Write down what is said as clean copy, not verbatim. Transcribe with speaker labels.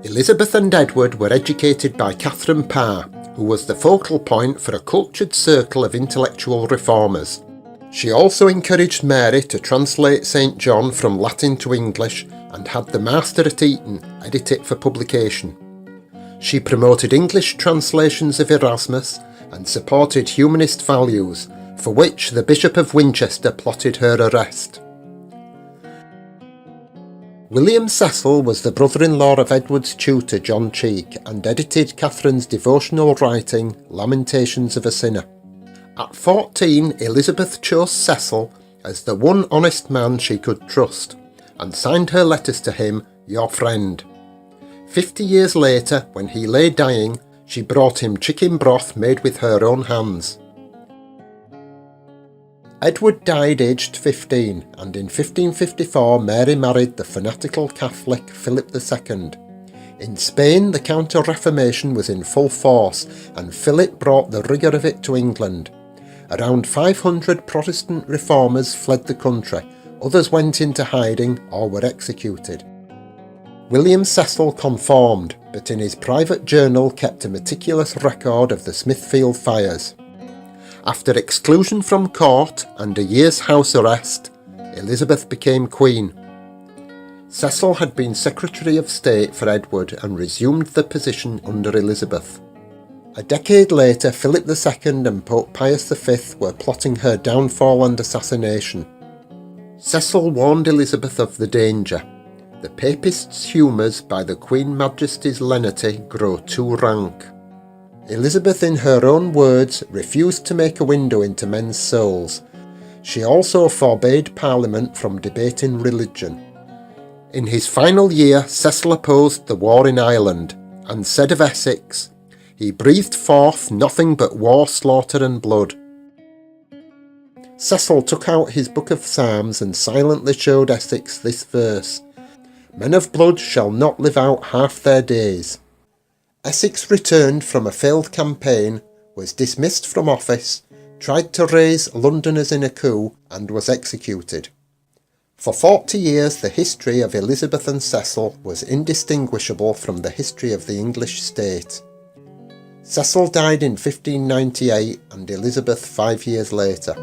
Speaker 1: Elizabeth and Edward were educated by Catherine Parr, who was the focal point for a cultured circle of intellectual reformers. She also encouraged Mary to translate St. John from Latin to English and had the master at Eton edit it for publication. She promoted English translations of Erasmus and supported humanist values, for which the Bishop of Winchester plotted her arrest. William Cecil was the brother-in-law of Edward's tutor John Cheek and edited Catherine's devotional writing Lamentations of a Sinner. At 14, Elizabeth chose Cecil as the one honest man she could trust and signed her letters to him, "Your friend." 50 years later, when he lay dying, she brought him chicken broth made with her own hands. Edward died aged 15, and in 1554 Mary married the fanatical Catholic Philip II. In Spain, the Counter-Reformation was in full force, and Philip brought the rigour of it to England. Around 500 Protestant reformers fled the country, others went into hiding or were executed. William Cecil conformed, but in his private journal kept a meticulous record of the Smithfield fires. After exclusion from court and a year's house arrest, Elizabeth became Queen. Cecil had been Secretary of State for Edward and resumed the position under Elizabeth. A decade later, Philip II and Pope Pius V were plotting her downfall and assassination. Cecil warned Elizabeth of the danger. The Papists' humours by the Queen Majesty's lenity grow too rank. Elizabeth, in her own words, refused to make a window into men's souls. She also forbade Parliament from debating religion. In his final year, Cecil opposed the war in Ireland, and said of Essex, "He breathed forth nothing but war, slaughter and blood." Cecil took out his book of Psalms and silently showed Essex this verse, "Men of blood shall not live out half their days." Essex returned from a failed campaign, was dismissed from office, tried to raise Londoners in a coup, and was executed. For 40 years the history of Elizabeth and Cecil was indistinguishable from the history of the English state. Cecil died in 1598 and Elizabeth 5 years later.